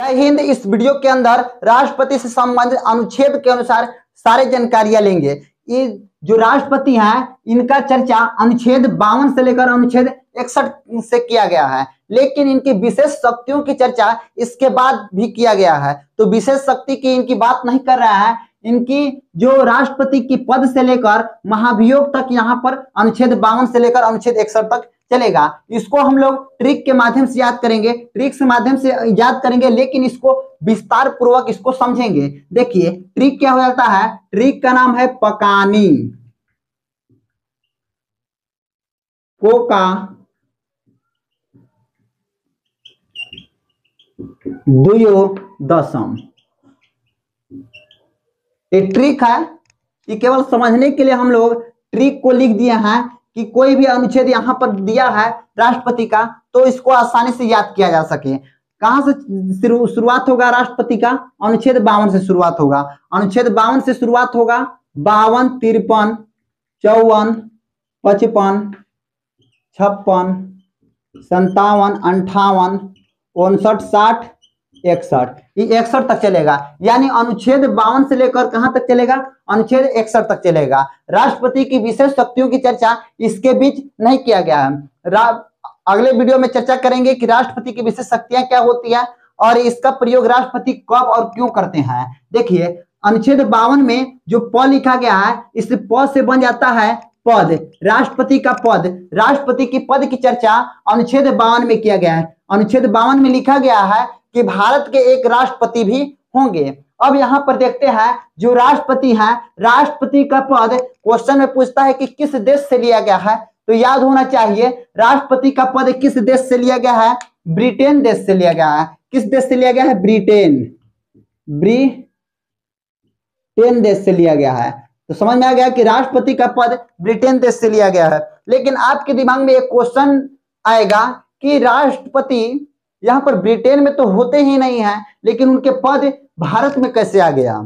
जय हिंद। इस वीडियो के अंदर राष्ट्रपति से संबंधित अनुच्छेद के अनुसार सारे जानकारियां लेंगे। ये जो राष्ट्रपति हैं इनका चर्चा अनुच्छेद 52 से लेकर अनुच्छेद 61 से किया गया है, लेकिन इनकी विशेष शक्तियों की चर्चा इसके बाद भी किया गया है। तो विशेष शक्ति की इनकी बात नहीं कर रहा है, इनकी जो राष्ट्रपति की पद से लेकर महाभियोग तक यहाँ पर अनुच्छेद 52 से लेकर अनुच्छेद 61 तक चलेगा। इसको हम लोग ट्रिक के माध्यम से याद करेंगे, ट्रिक के माध्यम से याद करेंगे, लेकिन इसको विस्तार पूर्वक इसको समझेंगे। देखिए ट्रिक क्या हो जाता है, ट्रिक का नाम है पकानी कोका द्वयोदशम। ये ट्रिक है, ये केवल समझने के लिए हम लोग ट्रिक को लिख दिए हैं कि कोई भी अनुच्छेद यहाँ पर दिया है राष्ट्रपति का तो इसको आसानी से याद किया जा सके। कहां से शुरुआत होगा राष्ट्रपति का? अनुच्छेद 52 से शुरुआत होगा। अनुच्छेद 52 से शुरुआत होगा। 52, 53, 54, 55, 56, 57, 58, 59, 60, 61, ये 61 तक चलेगा। यानी अनुच्छेद 52 से लेकर कहां तक चलेगा? अनुच्छेद 61 तक चलेगा। राष्ट्रपति की विशेष शक्तियों की चर्चा इसके बीच नहीं किया गया है। अगले वीडियो में चर्चा करेंगे कि राष्ट्रपति की विशेष शक्तियां क्या होती है और इसका प्रयोग राष्ट्रपति कब और क्यों करते हैं। देखिए अनुच्छेद 52 में जो प लिखा गया है, इस प से बन जाता है पद, राष्ट्रपति का पद। राष्ट्रपति की पद की चर्चा अनुच्छेद 52 में किया गया है। अनुच्छेद 52 में लिखा गया है कि भारत के एक राष्ट्रपति भी होंगे। अब यहां पर देखते हैं जो राष्ट्रपति हैं, राष्ट्रपति का पद क्वेश्चन में पूछता है कि किस देश से लिया गया है, तो याद होना चाहिए राष्ट्रपति का पद किस देश से लिया गया है? ब्रिटेन देश से लिया गया है। किस देश से लिया गया है? ब्रिटेन देश से लिया गया है। तो समझ में आ गया कि राष्ट्रपति का पद ब्रिटेन देश से लिया गया है। लेकिन आपके दिमाग में एक क्वेश्चन आएगा कि राष्ट्रपति यहां पर ब्रिटेन में तो होते ही नहीं है, लेकिन उनके पद भारत में कैसे आ गया?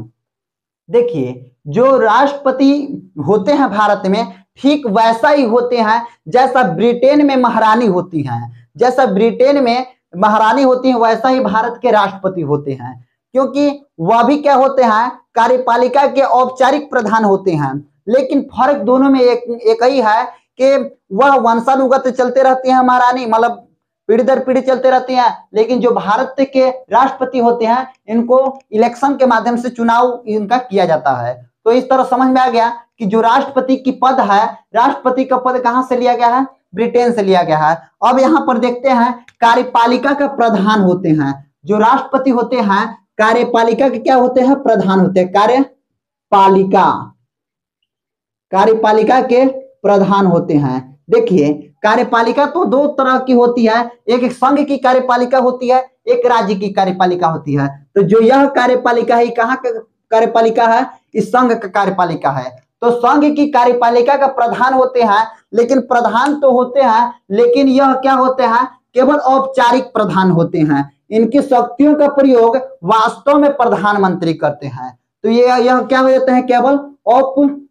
देखिए जो राष्ट्रपति होते हैं भारत में ठीक वैसा ही होते हैं जैसा ब्रिटेन में महारानी होती हैं। जैसा ब्रिटेन में महारानी होती हैं वैसा ही भारत के राष्ट्रपति होते हैं, क्योंकि वह भी क्या होते हैं? कार्यपालिका के औपचारिक प्रधान होते हैं। लेकिन फर्क दोनों में एक ही है कि वह वंशानुगत चलते रहती हैं महारानी, मतलब पीढ़ी दर पीढ़ी चलते रहती हैं। लेकिन जो भारत के राष्ट्रपति होते हैं इनको इलेक्शन के माध्यम से चुनाव इनका किया जाता है। तो इस तरह समझ में आ गया कि जो राष्ट्रपति की पद है, राष्ट्रपति का पद कहां से लिया गया है? ब्रिटेन से लिया गया है। अब यहां पर देखते हैं कार्यपालिका का प्रधान होते हैं। जो राष्ट्रपति होते हैं कार्यपालिका के क्या होते हैं? प्रधान होते हैं। कार्यपालिका के प्रधान होते हैं। देखिए कार्यपालिका तो दो तरह की होती है, एक संघ की कार्यपालिका होती है, एक राज्य की कार्यपालिका होती है। तो जो यह कार्यपालिका है, कहाँ का कार्यपालिका है? इस संघ का कार्यपालिका है। तो संघ की कार्यपालिका का प्रधान होते हैं, लेकिन प्रधान तो होते हैं, लेकिन यह क्या होते हैं? केवल औपचारिक प्रधान होते हैं। इनकी शक्तियों का प्रयोग वास्तव में प्रधानमंत्री करते हैं। तो यह क्या हो जाते हैं? केवल औपचारिक।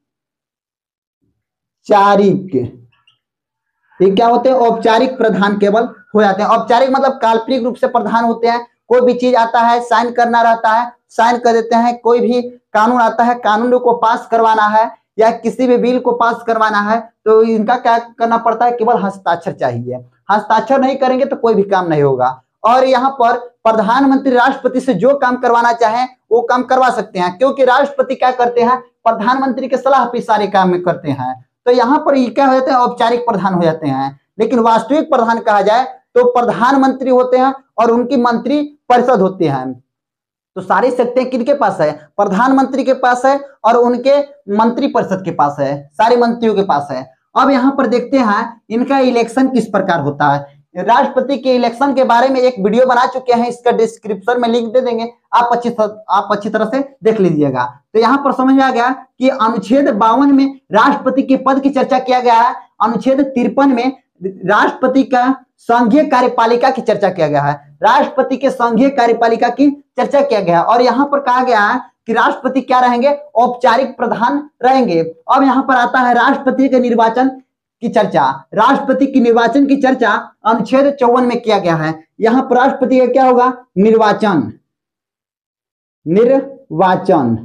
ये क्या होते हैं? औपचारिक प्रधान केवल हो जाते हैं। औपचारिक मतलब काल्पनिक रूप से प्रधान होते हैं। कोई भी चीज आता है साइन करना रहता है, साइन कर देते हैं। कोई भी कानून आता है, कानून को पास करवाना है या किसी भी बिल को पास करवाना है तो इनका क्या करना पड़ता है? केवल हस्ताक्षर चाहिए। हस्ताक्षर नहीं करेंगे तो कोई भी काम नहीं होगा। और यहाँ पर प्रधानमंत्री राष्ट्रपति से जो काम करवाना चाहें वो काम करवा सकते हैं, क्योंकि राष्ट्रपति क्या करते हैं? प्रधानमंत्री के सलाह पे सारे काम करते हैं। तो यहाँ पर ये क्या हो जाते हैं? औपचारिक प्रधान हो जाते हैं। लेकिन वास्तविक प्रधान कहा जाए तो प्रधानमंत्री होते हैं और उनकी मंत्री परिषद होते हैं। तो सारी शक्तियां किनके पास है? प्रधानमंत्री के पास है और उनके मंत्री परिषद के पास है, सारे मंत्रियों के पास है। अब यहाँ पर देखते हैं इनका इलेक्शन किस प्रकार होता है। राष्ट्रपति के इलेक्शन के बारे में एक वीडियो बना चुके हैं, इसका डिस्क्रिप्शन में लिंक दे देंगे, आप अच्छी तरह से देख लीजिएगा। तो यहाँ पर समझ में आ गया कि अनुच्छेद 52 में राष्ट्रपति के पद की चर्चा किया गया है। अनुच्छेद 53 में राष्ट्रपति का संघीय कार्यपालिका की चर्चा किया गया है। राष्ट्रपति के संघीय कार्यपालिका की चर्चा किया गया है और यहाँ पर कहा गया है कि राष्ट्रपति क्या रहेंगे? औपचारिक प्रधान रहेंगे। अब यहाँ पर आता है राष्ट्रपति का निर्वाचन की चर्चा, राष्ट्रपति की निर्वाचन की चर्चा अनुच्छेद 54 में किया गया है। यहां पर राष्ट्रपति का क्या होगा? निर्वाचन। निर्वाचन,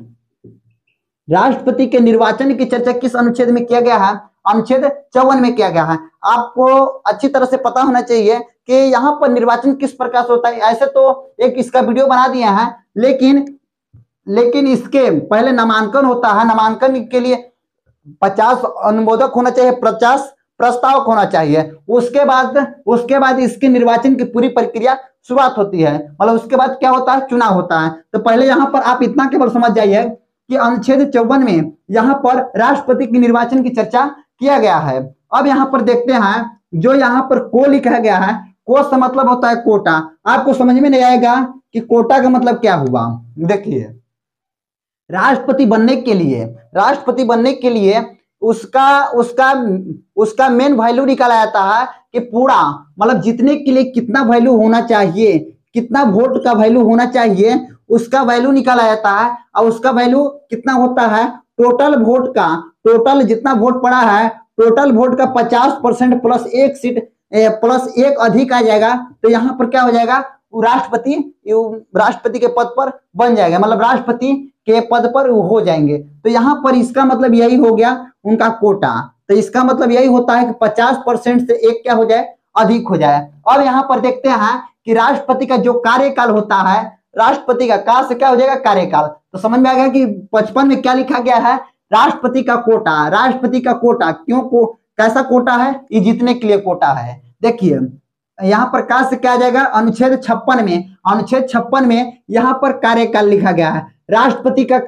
राष्ट्रपति के निर्वाचन की चर्चा किस अनुच्छेद में किया गया है? अनुच्छेद 54 में किया गया है। आपको अच्छी तरह से पता होना चाहिए कि यहाँ पर निर्वाचन किस प्रकार से होता है। ऐसे तो एक इसका वीडियो बना दिया है, लेकिन इसके पहले नामांकन होता है। नामांकन के लिए 50 अनुमोदक होना चाहिए, 50 प्रस्तावक होना चाहिए। उसके बाद इसके निर्वाचन की पूरी प्रक्रिया शुरुआत होती है। मतलब उसके बाद क्या होता है? चुनाव होता है। तो पहले यहाँ पर आप इतना केवल समझ जाइए कि अनुच्छेद 54 में यहाँ पर राष्ट्रपति के निर्वाचन की चर्चा किया गया है। अब यहाँ पर देखते हैं, जो यहाँ पर को लिखा गया है, को से मतलब होता है कोटा। आपको समझ में नहीं आएगा कि कोटा का मतलब क्या हुआ। देखिए, राष्ट्रपति बनने के लिए उसका मेन वैल्यू निकाला जाता है कि पूरा मतलब जीतने के लिए कितना वैल्यू होना चाहिए, कितना वोट का वैल्यू होना चाहिए, उसका वैल्यू निकाला जाता है। और उसका वैल्यू कितना होता है? टोटल वोट का, टोटल जितना वोट पड़ा है, टोटल वोट का 50% प्लस एक सीट प्लस एक अधिक आ जाएगा। तो यहाँ पर क्या हो जाएगा? राष्ट्रपति के पद पर बन जाएगा, मतलब राष्ट्रपति के पद पर हो जाएंगे। तो यहाँ पर इसका मतलब यही हो गया उनका कोटा। तो इसका मतलब यही होता है कि 50% से एक क्या हो जाए? अधिक हो जाए। अब यहाँ पर देखते हैं कि राष्ट्रपति का जो कार्यकाल होता है, राष्ट्रपति का का से क्या हो जाएगा? कार्यकाल। तो समझ में आ गया कि 55 में क्या लिखा गया है? राष्ट्रपति का कोटा। राष्ट्रपति का कोटा क्यों कैसा कोटा है? ये जीतने के लिए कोटा है। देखिए, यहाँ पर का से क्या आ जाएगा? अनुच्छेद 56 में यहाँ पर कार्यकाल लिखा गया है। राष्ट्रपति का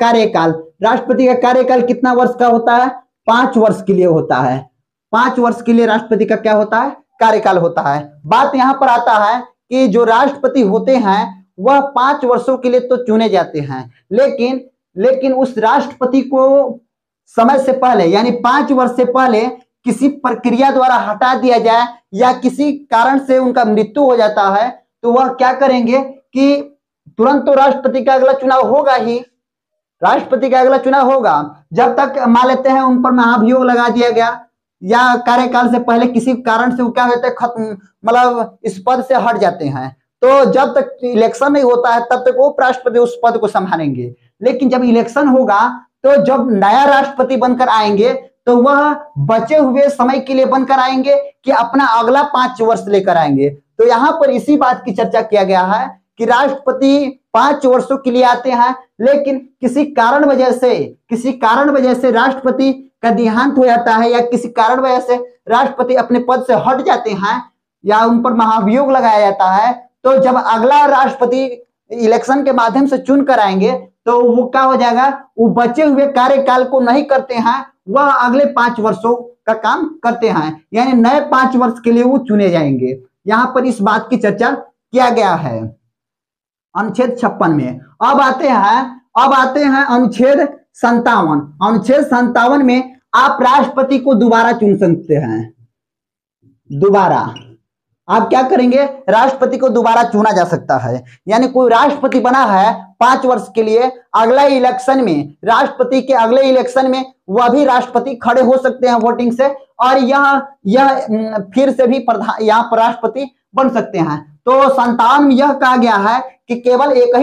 कार्यकाल कितना वर्ष का होता है? 5 वर्ष के लिए होता है। 5 वर्ष के लिए राष्ट्रपति का क्या होता है? कार्यकाल होता है। बात यहाँ पर आता है कि जो राष्ट्रपति होते हैं वह 5 वर्षों के लिए तो चुने जाते हैं, लेकिन उस राष्ट्रपति को समय से पहले यानी 5 वर्ष से पहले किसी प्रक्रिया द्वारा हटा दिया जाए या किसी कारण से उनका मृत्यु हो जाता है, तो वह क्या करेंगे कि तुरंत तो राष्ट्रपति का अगला चुनाव होगा ही। राष्ट्रपति का अगला चुनाव होगा जब तक मान लेते हैं उन पर महाभियोग लगा दिया गया या कार्यकाल से पहले किसी कारण से वो क्या होता है? खत्म, मतलब इस पद से हट जाते हैं। तो जब तक इलेक्शन नहीं होता है तब तक उपराष्ट्रपति उस पद को संभालेंगे। लेकिन जब इलेक्शन होगा तो जब नया राष्ट्रपति बनकर आएंगे तो वह बचे हुए समय के लिए बनकर आएंगे कि अपना अगला 5 वर्ष लेकर आएंगे। तो यहाँ पर इसी बात की चर्चा किया गया है कि राष्ट्रपति 5 वर्षों के लिए आते हैं, लेकिन किसी कारण वजह से राष्ट्रपति का देहांत हो जाता है या किसी कारण वजह से राष्ट्रपति अपने पद से हट जाते हैं या उन पर महाभियोग लगाया जाता है। तो जब अगला राष्ट्रपति इलेक्शन के माध्यम से चुन कर आएंगे तो वो क्या हो जाएगा? वो बचे हुए कार्यकाल को नहीं करते हैं, वह अगले 5 वर्षों का काम करते हैं, यानी नए 5 वर्ष के लिए वो चुने जाएंगे। यहाँ पर इस बात की चर्चा किया गया है अनुच्छेद 56 में। अब आते हैं अनुच्छेद 57। अनुच्छेद 57 में आप राष्ट्रपति को दोबारा चुन सकते हैं। दोबारा आप क्या करेंगे? राष्ट्रपति को दोबारा चुना जा सकता है। यानी कोई राष्ट्रपति बना है 5 वर्ष के लिए, अगले इलेक्शन में राष्ट्रपति के अगले इलेक्शन में वह भी राष्ट्रपति खड़े हो सकते हैं वोटिंग से, और यह फिर से भी यहाँ पर राष्ट्रपति बन सकते हैं। तो 57 में यह कहा गया है कि केवल एक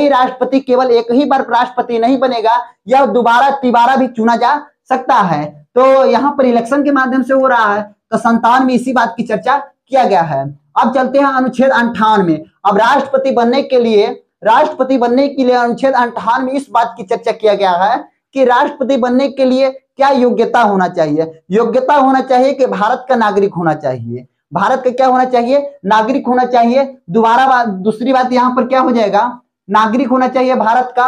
ही बार राष्ट्रपति नहीं बनेगा, यह दोबारा तिबारा भी चुना जा सकता है। तो यहाँ पर इलेक्शन के माध्यम से हो रहा है। तो 57 में इसी बात की चर्चा किया गया है। अब चलते हैं अनुच्छेद 58 में। अब राष्ट्रपति बनने के लिए अनुच्छेद 58 में इस बात की चर्चा किया गया है कि राष्ट्रपति बनने के लिए क्या योग्यता होना चाहिए। योग्यता होना चाहिए कि भारत का नागरिक होना चाहिए। भारत का क्या होना चाहिए? नागरिक होना चाहिए। दूसरी बात यहाँ पर क्या हो जाएगा? नागरिक होना चाहिए भारत का,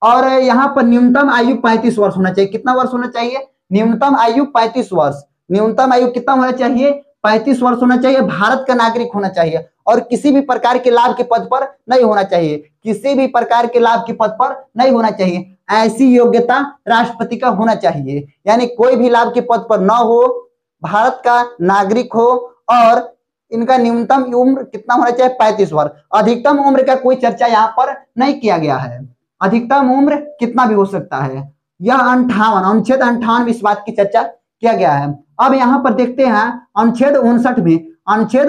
और यहाँ पर न्यूनतम आयु 35 वर्ष होना चाहिए। कितना वर्ष होना चाहिए? न्यूनतम आयु 35 वर्ष। न्यूनतम आयु कितना होना चाहिए? 35 वर्ष होना चाहिए। भारत का नागरिक होना चाहिए और किसी भी प्रकार के लाभ के पद पर नहीं होना चाहिए। किसी भी प्रकार के लाभ के पद पर नहीं होना चाहिए। ऐसी योग्यता राष्ट्रपति का होना चाहिए, यानी कोई भी लाभ के पद पर न हो, भारत का नागरिक हो, और इनका न्यूनतम उम्र कितना होना चाहिए? 35 वर्ष। अधिकतम उम्र का कोई चर्चा यहाँ पर नहीं किया गया है। अधिकतम उम्र कितना भी हो सकता है। यह अनुच्छेद 58 में इस बात की चर्चा किया गया है। अब यहाँ पर देखते हैं अनुच्छेद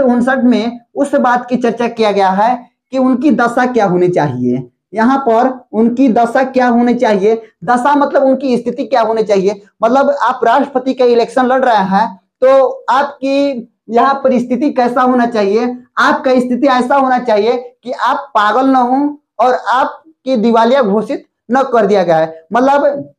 59 में उस बात की चर्चा किया गया है कि उनकी दशा क्या होनी चाहिए। यहाँ पर उनकी दशा क्या होनी चाहिए, दशा मतलब उनकी स्थिति क्या होनी चाहिए। मतलब आप राष्ट्रपति का इलेक्शन लड़ रहे हैं तो आपकी यहाँ पर स्थिति कैसा होना चाहिए, आपका स्थिति ऐसा होना चाहिए कि आप पागल न हो और आपकी दिवालिया घोषित न कर दिया गया है। मतलब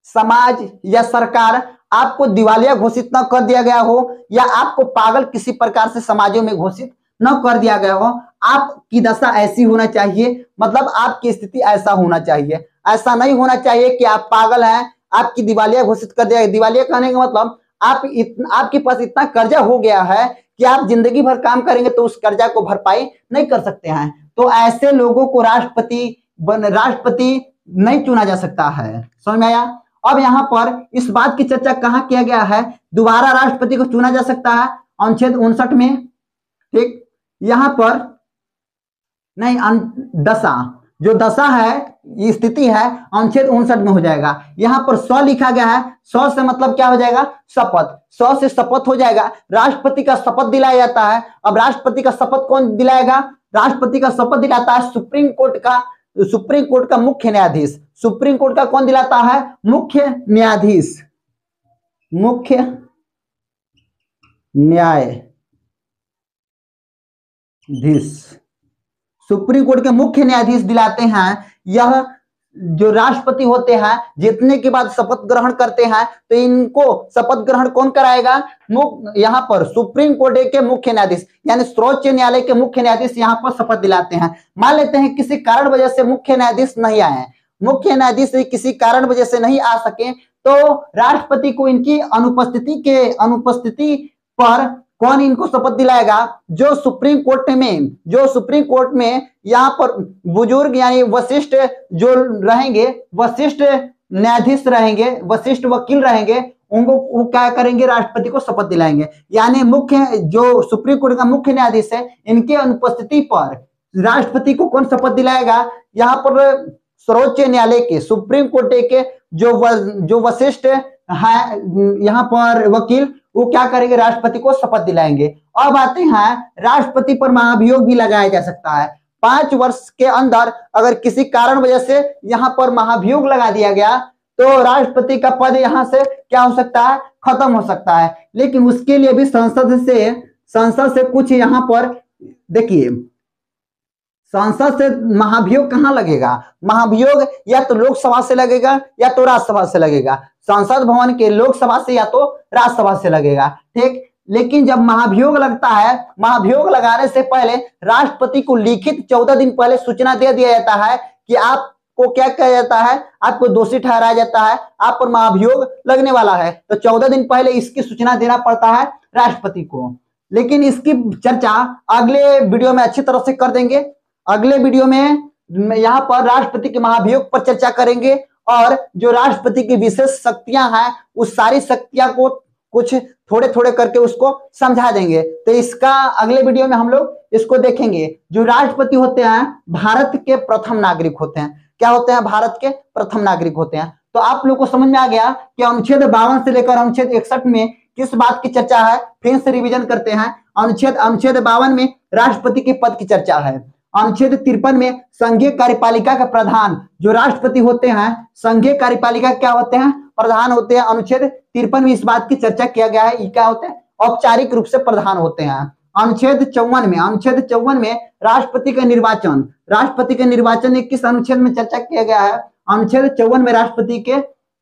समाज या सरकार आपको दिवालिया घोषित न कर दिया गया हो या आपको पागल किसी प्रकार से समाजों में घोषित न कर दिया गया हो, आपकी दशा ऐसी होना चाहिए। मतलब आपकी स्थिति ऐसा होना चाहिए, ऐसा नहीं होना चाहिए कि आप पागल हैं, आपकी दिवालिया घोषित कर दिया। दिवालिया कहने का मतलब आपके पास इतना कर्जा हो गया है कि आप जिंदगी भर काम करेंगे तो उस कर्जा को भरपाई नहीं कर सकते हैं। तो ऐसे लोगों को राष्ट्रपति नहीं चुना जा सकता है। समझ में आया। अब यहाँ पर इस बात की चर्चा कहाँ किया गया है, दोबारा राष्ट्रपति को चुना जा सकता है अनुच्छेद 59 में। ठीक, यहाँ पर नहीं, दशा जो दशा है, स्थिति है, अनुच्छेद 59 में हो जाएगा। यहाँ पर 100 लिखा गया है, 100 से मतलब क्या हो जाएगा, शपथ। 100 से शपथ हो जाएगा, राष्ट्रपति का शपथ दिलाया जाता है। अब राष्ट्रपति का शपथ कौन दिलाएगा, राष्ट्रपति का शपथ दिलाता है सुप्रीम कोर्ट का मुख्य न्यायाधीश। सुप्रीम कोर्ट का कौन दिलाता है, मुख्य न्यायाधीश सुप्रीम कोर्ट के मुख्य न्यायाधीश दिलाते हैं। यह जो राष्ट्रपति होते हैं जीतने के बाद शपथ ग्रहण करते हैं तो इनको शपथ ग्रहण कौन कराएगा, यहाँ पर सुप्रीम कोर्ट के मुख्य न्यायाधीश यानी सर्वोच्च न्यायालय के मुख्य न्यायाधीश यहाँ पर शपथ दिलाते हैं। मान लेते हैं किसी कारण वजह से मुख्य न्यायाधीश नहीं आए, मुख्य न्यायाधीश किसी कारण वजह से नहीं आ सके तो राष्ट्रपति को इनकी अनुपस्थिति पर कौन इनको शपथ दिलाएगा, जो सुप्रीम कोर्ट में यहाँ पर बुजुर्ग यानी वशिष्ठ जो रहेंगे, वशिष्ठ न्यायाधीश रहेंगे, वशिष्ठ वकील रहेंगे, उनको वो क्या करेंगे, राष्ट्रपति को शपथ दिलाएंगे। यानी जो सुप्रीम कोर्ट का मुख्य न्यायाधीश है, इनके अनुपस्थिति पर राष्ट्रपति को कौन शपथ दिलाएगा, यहाँ पर सर्वोच्च न्यायालय के सुप्रीम कोर्ट के जो वशिष्ठ है यहाँ पर वकील, वो क्या करेंगे, राष्ट्रपति को शपथ दिलाएंगे। अब आते हैं राष्ट्रपति पर महाभियोग भी लगाया जा सकता है। 5 वर्ष के अंदर अगर किसी कारण वजह से यहाँ पर महाभियोग लगा दिया गया तो राष्ट्रपति का पद यहाँ से क्या हो सकता है, खत्म हो सकता है। लेकिन उसके लिए भी संसद से कुछ यहाँ पर देखिए, संसद से महाभियोग कहाँ लगेगा, महाभियोग या तो लोकसभा से लगेगा या तो राज्यसभा से लगेगा। संसद भवन के लोकसभा से या तो राज्यसभा से लगेगा। ठीक, लेकिन जब महाभियोग लगता है, महाभियोग लगाने से पहले राष्ट्रपति को लिखित 14 दिन पहले सूचना दे दिया जाता है कि आपको क्या किया जाता है, आपको दोषी ठहराया जाता है, आप पर महाभियोग लगने वाला है। तो 14 दिन पहले इसकी सूचना देना पड़ता है राष्ट्रपति को। लेकिन इसकी चर्चा अगले वीडियो में अच्छी तरह से कर देंगे। अगले वीडियो में यहाँ पर राष्ट्रपति के महाभियोग पर चर्चा करेंगे और जो राष्ट्रपति की विशेष शक्तियां हैं उस सारी शक्तियां को कुछ थोड़े थोड़े करके उसको समझा देंगे। तो इसका अगले वीडियो में हम लोग इसको देखेंगे। जो राष्ट्रपति होते हैं भारत के प्रथम नागरिक होते हैं। क्या होते हैं, भारत के प्रथम नागरिक होते हैं। तो आप लोग को समझ में आ गया कि अनुच्छेद 52 से लेकर अनुच्छेद 61 में किस बात की चर्चा है। फिर से रिवीजन करते हैं। अनुच्छेद 52 में राष्ट्रपति के पद की चर्चा है। अनुच्छेद 53 में संघीय कार्यपालिका का प्रधान जो राष्ट्रपति होते हैं, संघीय कार्यपालिका क्या होते हैं, प्रधान होते हैं। अनुच्छेद 53 में इस बात की चर्चा किया गया है, ये क्या होते हैं, औपचारिक रूप से प्रधान होते हैं। अनुच्छेद 54 में राष्ट्रपति का निर्वाचन किस अनुच्छेद में चर्चा किया गया है। अनुच्छेद 54 में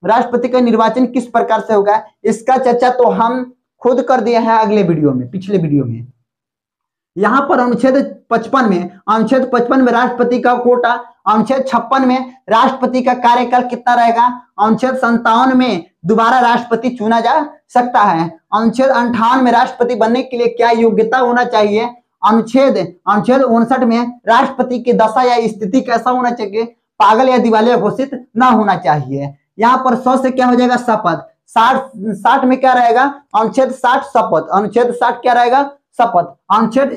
राष्ट्रपति का निर्वाचन किस प्रकार से होगा, इसका चर्चा तो हम खुद कर दिए हैं अगले वीडियो में, पिछले वीडियो में। यहाँ पर अनुच्छेद 55 में राष्ट्रपति का कोटा। अनुच्छेद 56 में राष्ट्रपति का कार्यकाल कितना रहेगा। अनुच्छेद 57 में दोबारा राष्ट्रपति चुना जा सकता है। अनुच्छेद 58 में राष्ट्रपति बनने के लिए क्या योग्यता होना चाहिए। अनुच्छेद 59 में राष्ट्रपति की दशा या स्थिति कैसा होना चाहिए, पागल या दिवालिया घोषित न होना चाहिए। यहाँ पर 100 से क्या हो जाएगा, शपथ। 60 में क्या रहेगा, अनुच्छेद 60 शपथ। अनुच्छेद 60 क्या रहेगा, शपथ। अनुच्छेद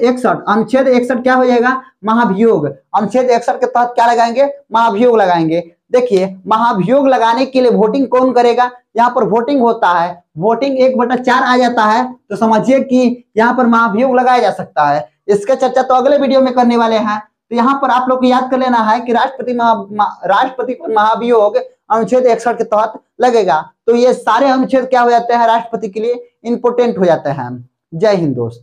61 क्या हो जाएगा, महाभियोग। अनुच्छेद 61 के तहत क्या लगाएंगे, महाभियोग लगाएंगे। देखिए महाभियोग लगाने के लिए वोटिंग कौन करेगा, यहाँ पर वोटिंग होता है, वोटिंग 1/4 आ जाता है, तो समझिए कि यहाँ पर महाभियोग लगाया जा सकता है। इसका चर्चा तो अगले वीडियो में करने वाले हैं। तो यहाँ पर आप लोग को याद कर लेना है कि राष्ट्रपति पर महाभियोग अनुच्छेद 61 के तहत लगेगा। तो ये सारे अनुच्छेद क्या हो जाते हैं, राष्ट्रपति के लिए इंपोर्टेंट हो जाते हैं। जय हिंद दोस्त।